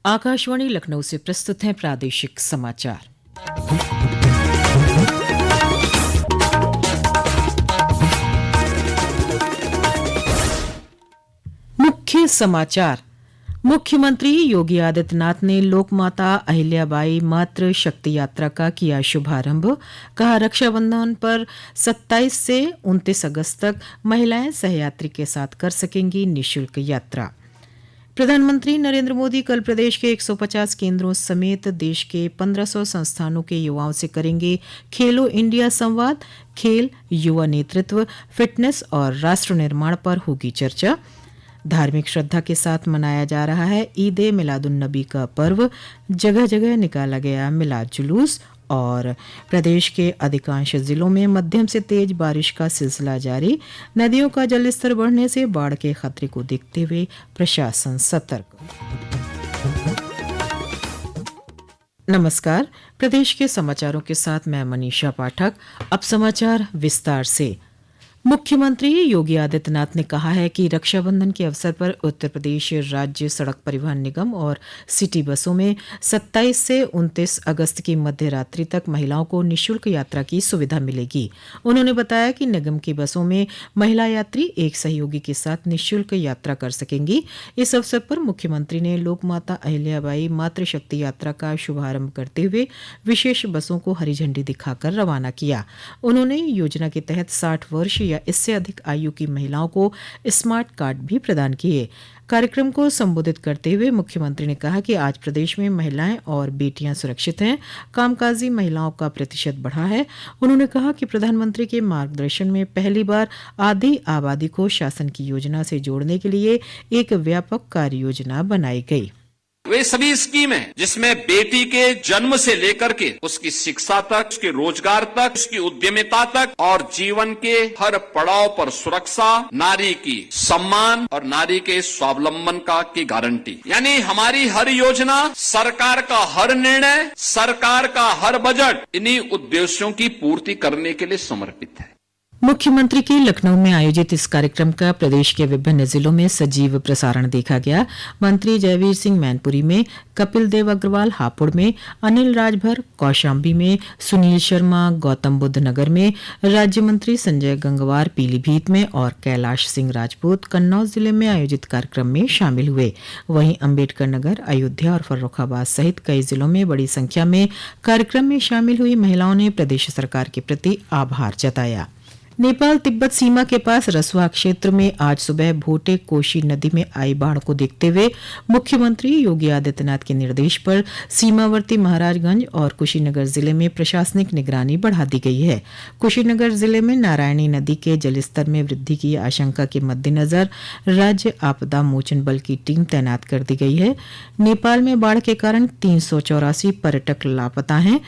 आकाशवाणी लखनऊ से प्रस्तुत हैं प्रादेशिक समाचार। मुख्य समाचार। मुख्यमंत्री योगी आदित्यनाथ ने लोकमाता अहिल्याबाई मातृ शक्ति यात्रा का किया शुभारंभ। कहा, रक्षाबंधन पर 27 से 29 अगस्त तक महिलाएं सहयात्री के साथ कर सकेंगी निःशुल्क यात्रा। प्रधानमंत्री नरेंद्र मोदी कल प्रदेश के 150 केंद्रों समेत देश के 1500 संस्थानों के युवाओं से करेंगे खेलो इंडिया संवाद। खेल, युवा नेतृत्व, फिटनेस और राष्ट्र निर्माण पर होगी चर्चा। धार्मिक श्रद्धा के साथ मनाया जा रहा है ईद ए मिलादुन्नबी का पर्व। जगह जगह निकाला गया मिलाद जुलूस। और प्रदेश के अधिकांश जिलों में मध्यम से तेज बारिश का सिलसिला जारी। नदियों का जलस्तर बढ़ने से बाढ़ के खतरे को देखते हुए प्रशासन सतर्क। नमस्कार, प्रदेश के समाचारों के साथ मैं मनीषा पाठक। अब समाचार विस्तार से। मुख्यमंत्री योगी आदित्यनाथ ने कहा है कि रक्षाबंधन के अवसर पर उत्तर प्रदेश राज्य सड़क परिवहन निगम और सिटी बसों में 27 से 29 अगस्त की मध्य रात्रि तक महिलाओं को निःशुल्क यात्रा की सुविधा मिलेगी। उन्होंने बताया कि निगम की बसों में महिला यात्री एक सहयोगी के साथ निःशुल्क यात्रा कर सकेंगी। इस अवसर पर मुख्यमंत्री ने लोकमाता अहिल्याबाई मातृ शक्ति यात्रा का शुभारंभ करते हुए विशेष बसों को हरी झंडी दिखाकर रवाना किया। उन्होंने योजना के तहत 60 वर्ष या इससे अधिक आयु की महिलाओं को स्मार्ट कार्ड भी प्रदान किए। कार्यक्रम को संबोधित करते हुए मुख्यमंत्री ने कहा कि आज प्रदेश में महिलाएं और बेटियां सुरक्षित हैं, कामकाजी महिलाओं का प्रतिशत बढ़ा है। उन्होंने कहा कि प्रधानमंत्री के मार्गदर्शन में पहली बार आधी आबादी को शासन की योजना से जोड़ने के लिए एक व्यापक कार्य योजना बनाई गई। वे सभी स्कीमें जिसमें बेटी के जन्म से लेकर के उसकी शिक्षा तक, उसके रोजगार तक, उसकी उद्यमिता तक और जीवन के हर पड़ाव पर सुरक्षा, नारी की सम्मान और नारी के स्वावलंबन का की गारंटी, यानी हमारी हर योजना, सरकार का हर निर्णय, सरकार का हर बजट इन्हीं उद्देश्यों की पूर्ति करने के लिए समर्पित है। मुख्यमंत्री के लखनऊ में आयोजित इस कार्यक्रम का प्रदेश के विभिन्न जिलों में सजीव प्रसारण देखा गया। मंत्री जयवीर सिंह मैनपुरी में, कपिल देव अग्रवाल हापुड़ में, अनिल राजभर कौशाम्बी में, सुनील शर्मा गौतम बुद्ध नगर में, राज्य मंत्री संजय गंगवार पीलीभीत में और कैलाश सिंह राजपूत कन्नौज जिले में आयोजित कार्यक्रम में शामिल हुए। वहीं अम्बेडकर नगर, अयोध्या और फर्रुखाबाद सहित कई जिलों में बड़ी संख्या में कार्यक्रम में शामिल हुई महिलाओं ने प्रदेश सरकार के प्रति आभार जताया। नेपाल तिब्बत सीमा के पास रसुआ क्षेत्र में आज सुबह भोटे कोशी नदी में आई बाढ़ को देखते हुए मुख्यमंत्री योगी आदित्यनाथ के निर्देश पर सीमावर्ती महाराजगंज और कुशीनगर जिले में प्रशासनिक निगरानी बढ़ा दी गई है। कुशीनगर जिले में नारायणी नदी के जलस्तर में वृद्धि की आशंका के मद्देनजर राज्य आपदा मोचन बल की टीम तैनात कर दी गई है। नेपाल में बाढ़ के कारण 384 पर्यटक लापता हैं।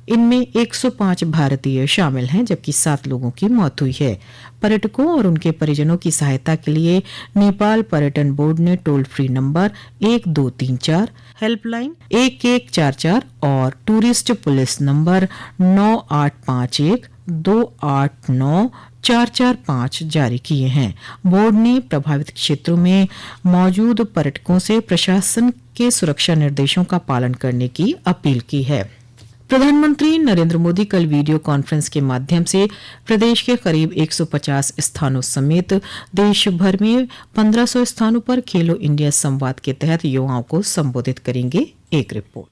इनमें 105 भारतीय शामिल हैं, जबकि 7 लोगों की मौत हुई है। पर्यटकों और उनके परिजनों की सहायता के लिए नेपाल पर्यटन बोर्ड ने टोल फ्री नंबर 1234, हेल्पलाइन 1144 और टूरिस्ट पुलिस नंबर 9851 289 445 जारी किए हैं। बोर्ड ने प्रभावित क्षेत्रों में मौजूद पर्यटकों से प्रशासन के सुरक्षा निर्देशों का पालन करने की अपील की है। प्रधानमंत्री नरेंद्र मोदी कल वीडियो कॉन्फ्रेंस के माध्यम से प्रदेश के करीब 150 स्थानों समेत देश भर में 1500 स्थानों पर खेलो इंडिया संवाद के तहत युवाओं को संबोधित करेंगे। एक रिपोर्ट।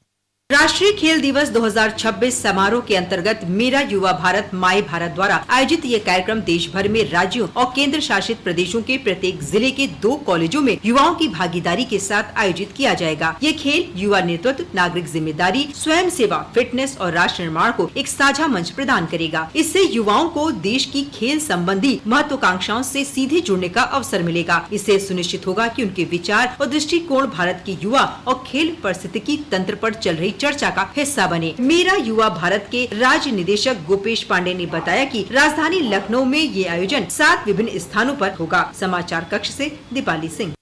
राष्ट्रीय खेल दिवस 2026 समारोह के अंतर्गत मेरा युवा भारत माई भारत द्वारा आयोजित ये कार्यक्रम देश भर में राज्यों और केंद्र शासित प्रदेशों के प्रत्येक जिले के 2 कॉलेजों में युवाओं की भागीदारी के साथ आयोजित किया जाएगा। ये खेल युवा नेतृत्व, नागरिक जिम्मेदारी, स्वयं सेवा, फिटनेस और राष्ट्र निर्माण को एक साझा मंच प्रदान करेगा। इससे युवाओं को देश की खेल संबंधी महत्वाकांक्षाओं से सीधे जुड़ने का अवसर मिलेगा। इससे सुनिश्चित होगा कि उनके विचार और दृष्टिकोण भारत के युवा और खेल पारिस्थितिकी तंत्र पर चल रही चर्चा का हिस्सा बने। मेरा युवा भारत के राज्य निदेशक गोपेश पांडे ने बताया कि राजधानी लखनऊ में ये आयोजन 7 विभिन्न स्थानों पर होगा। समाचार कक्ष से दीपाली सिंह।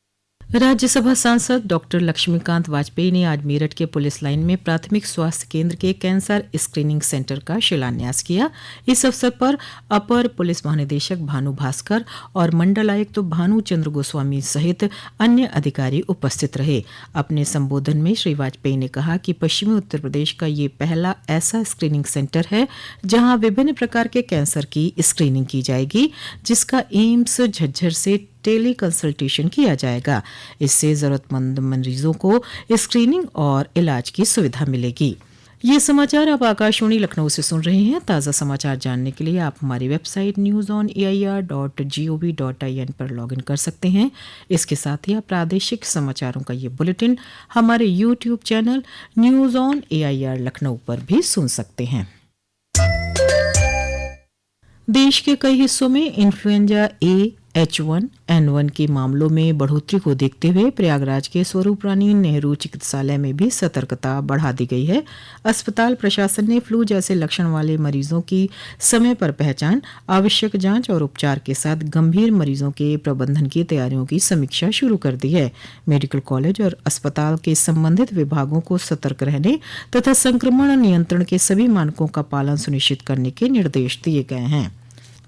राज्यसभा सांसद डॉक्टर लक्ष्मीकांत वाजपेयी ने आज मेरठ के पुलिस लाइन में प्राथमिक स्वास्थ्य केंद्र के कैंसर स्क्रीनिंग सेंटर का शिलान्यास किया। इस अवसर पर अपर पुलिस महानिदेशक भानु भास्कर और मंडल आयुक्त भानु चंद्र गोस्वामी सहित अन्य अधिकारी उपस्थित रहे। अपने संबोधन में श्री वाजपेयी ने कहा कि पश्चिमी उत्तर प्रदेश का ये पहला ऐसा स्क्रीनिंग सेंटर है जहां विभिन्न प्रकार के कैंसर की स्क्रीनिंग की जाएगी, जिसका एम्स झज्जर से टेली कंसल्टेशन किया जाएगा। इससे जरूरतमंद मरीजों को स्क्रीनिंग और इलाज की सुविधा मिलेगी। ये समाचार आप आकाशवाणी लखनऊ से सुन रहे हैं। ताज़ा समाचार जानने के लिए आप हमारी वेबसाइट newsonair.gov.in पर लॉगिन कर सकते हैं। इसके साथ ही आप प्रादेशिक समाचारों का ये बुलेटिन हमारे YouTube channel news on AIR Lucknow पर भी सुन सकते हैं। देश के कई हिस्सों में इन्फ्लुएंजा H1N1 के मामलों में बढ़ोतरी को देखते हुए प्रयागराज के स्वरूप रानी नेहरू चिकित्सालय में भी सतर्कता बढ़ा दी गई है। अस्पताल प्रशासन ने फ्लू जैसे लक्षण वाले मरीजों की समय पर पहचान, आवश्यक जांच और उपचार के साथ गंभीर मरीजों के प्रबंधन की तैयारियों की समीक्षा शुरू कर दी है। मेडिकल कॉलेज और अस्पताल के संबंधित विभागों को सतर्क रहने तथा संक्रमण नियंत्रण के सभी मानकों का पालन सुनिश्चित करने के निर्देश दिए गए हैं।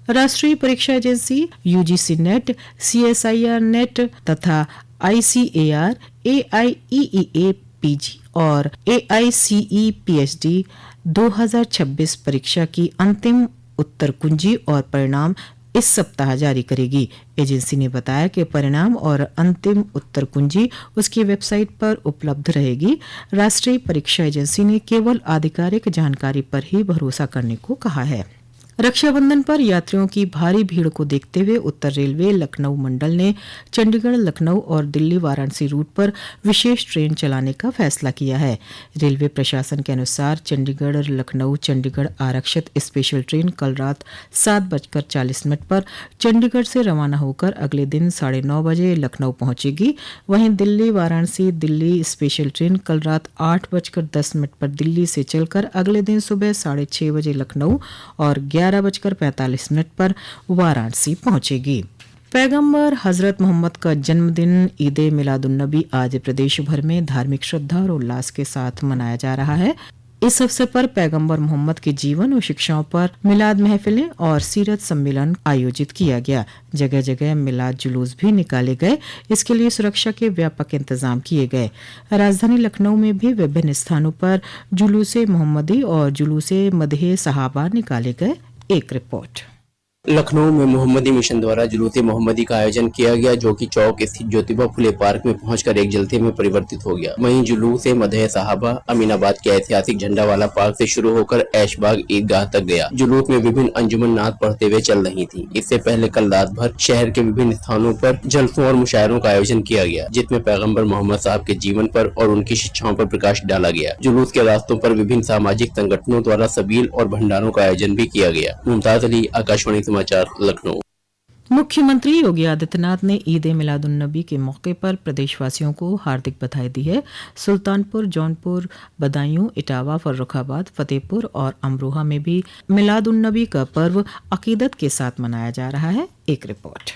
राष्ट्रीय परीक्षा agency UGC net, CSIR net तथा ICAR, AIEEA PG और AICE PhD 2026 परीक्षा की अंतिम उत्तर कुंजी और परिणाम इस सप्ताह जारी करेगी। एजेंसी ने बताया कि परिणाम और अंतिम उत्तर कुंजी उसकी वेबसाइट पर उपलब्ध रहेगी। राष्ट्रीय परीक्षा एजेंसी ने केवल आधिकारिक जानकारी पर ही भरोसा करने को कहा है। रक्षाबंधन पर यात्रियों की भारी भीड़ को देखते हुए उत्तर रेलवे लखनऊ मंडल ने चंडीगढ़ लखनऊ और दिल्ली वाराणसी रूट पर विशेष ट्रेन चलाने का फैसला किया है। रेलवे प्रशासन के अनुसार चंडीगढ़ लखनऊ चंडीगढ़ आरक्षित स्पेशल ट्रेन कल रात 7:40 पर चंडीगढ़ से रवाना होकर अगले दिन 9:30 बजे लखनऊ पहुंचेगी। वहीं दिल्ली वाराणसी दिल्ली स्पेशल ट्रेन कल रात 8:10 पर दिल्ली से चलकर अगले दिन सुबह 6:30 बजे लखनऊ और 11:45 पर वाराणसी पहुंचेगी। पैगंबर हजरत मोहम्मद का जन्मदिन ईद मिलादुन्नबी आज प्रदेश भर में धार्मिक श्रद्धा और उल्लास के साथ मनाया जा रहा है। इस अवसर पर पैगंबर मोहम्मद के जीवन और शिक्षाओं पर मिलाद महफिलें और सीरत सम्मेलन आयोजित किया गया। जगह जगह मिलाद जुलूस भी निकाले गए। इसके लिए सुरक्षा के व्यापक इंतजाम किए गए। राजधानी लखनऊ में भी विभिन्न स्थानों पर जुलूसे मोहम्मदी और जुलूसे मदहे सहाबा निकाले गए। एक रिपोर्ट। लखनऊ में मोहम्मदी मिशन द्वारा जुलूसे मोहम्मदी का आयोजन किया गया, जो कि चौक स्थित ज्योतिबा फुले पार्क में पहुंचकर एक जलसे में परिवर्तित हो गया। वहीं जुलूसे मदह साहबा अमीनाबाद के ऐतिहासिक झंडा वाला पार्क से शुरू होकर ऐशबाग ईदगाह तक गया। जुलूस में विभिन्न अंजुमन नात पढ़ते हुए चल रही थी। इससे पहले कल रात भर शहर के विभिन्न स्थानों पर जलसों और मुशायरों का आयोजन किया गया, जिसमें पैगम्बर मोहम्मद साहब के जीवन पर और उनकी शिक्षाओं पर प्रकाश डाला गया। जुलूस के रास्तों पर विभिन्न सामाजिक संगठनों द्वारा सबील और भंडारों का आयोजन भी किया गया। मुमताज अली, आकाशवाणी समाचार, लखनऊ। मुख्यमंत्री योगी आदित्यनाथ ने ईद मिलादुन्नबी के मौके पर प्रदेशवासियों को हार्दिक बधाई दी है। सुल्तानपुर, जौनपुर, बदायूं, इटावा, फर्रुखाबाद, फतेहपुर और अमरोहा में भी मिलादुन्नबी का पर्व अकीदत के साथ मनाया जा रहा है। एक रिपोर्ट।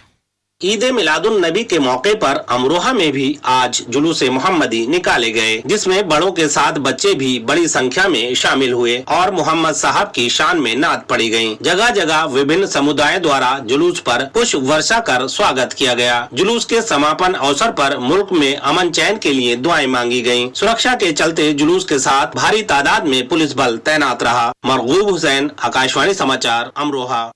ईद मिलादुन नबी के मौके पर अमरोहा में भी आज जुलूसे मोहम्मदी निकाले गए, जिसमें बड़ों के साथ बच्चे भी बड़ी संख्या में शामिल हुए और मोहम्मद साहब की शान में नात पढ़ी गयी। जगह जगह विभिन्न समुदायों द्वारा जुलूस पर पुष्प वर्षा कर स्वागत किया गया। जुलूस के समापन अवसर पर मुल्क में अमन चैन के लिए दुआएं मांगी गयी। सुरक्षा के चलते जुलूस के साथ भारी तादाद में पुलिस बल तैनात रहा। मरगूब हुसैन, आकाशवाणी समाचार, अमरोहा।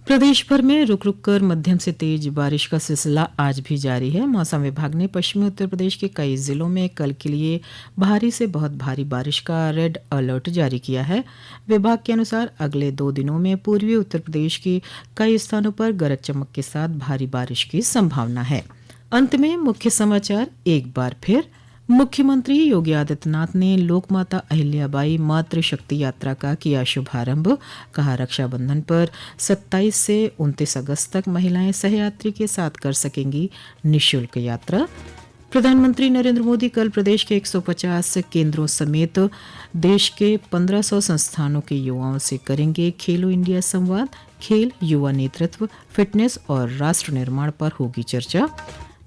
प्रदेश भर में रुक रुक कर मध्यम से तेज बारिश का सिलसिला आज भी जारी है। मौसम विभाग ने पश्चिमी उत्तर प्रदेश के कई जिलों में कल के लिए भारी से बहुत भारी बारिश का रेड अलर्ट जारी किया है। विभाग के अनुसार अगले 2 दिनों में पूर्वी उत्तर प्रदेश के कई स्थानों पर गरज चमक के साथ भारी बारिश की संभावना है। अंत में मुख्य समाचार एक बार फिर। मुख्यमंत्री योगी आदित्यनाथ ने लोकमाता अहिल्याबाई मातृ शक्ति यात्रा का किया शुभारंभ। कहा, रक्षाबंधन पर 27 से 29 अगस्त तक महिलाएं सहयात्री के साथ कर सकेंगी निःशुल्क यात्रा। प्रधानमंत्री नरेंद्र मोदी कल प्रदेश के 150 केंद्रों समेत देश के 1500 संस्थानों के युवाओं से करेंगे खेलो इंडिया संवाद। खेल, युवा नेतृत्व, फिटनेस और राष्ट्र निर्माण पर होगी चर्चा।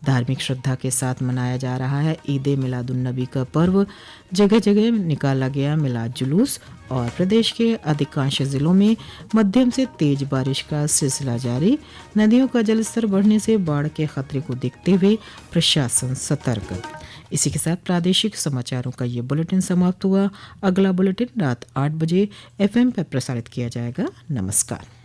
धार्मिक श्रद्धा के साथ मनाया जा रहा है ईद मिलादुन्नबी का पर्व। जगह जगह निकाला गया मिलाद जुलूस और प्रदेश के अधिकांश जिलों में मध्यम से तेज बारिश का सिलसिला जारी। नदियों का जलस्तर बढ़ने से बाढ़ के खतरे को देखते हुए प्रशासन सतर्क। इसी के साथ प्रादेशिक समाचारों का ये बुलेटिन समाप्त हुआ। अगला बुलेटिन रात 8 बजे FM पर प्रसारित किया जाएगा। नमस्कार।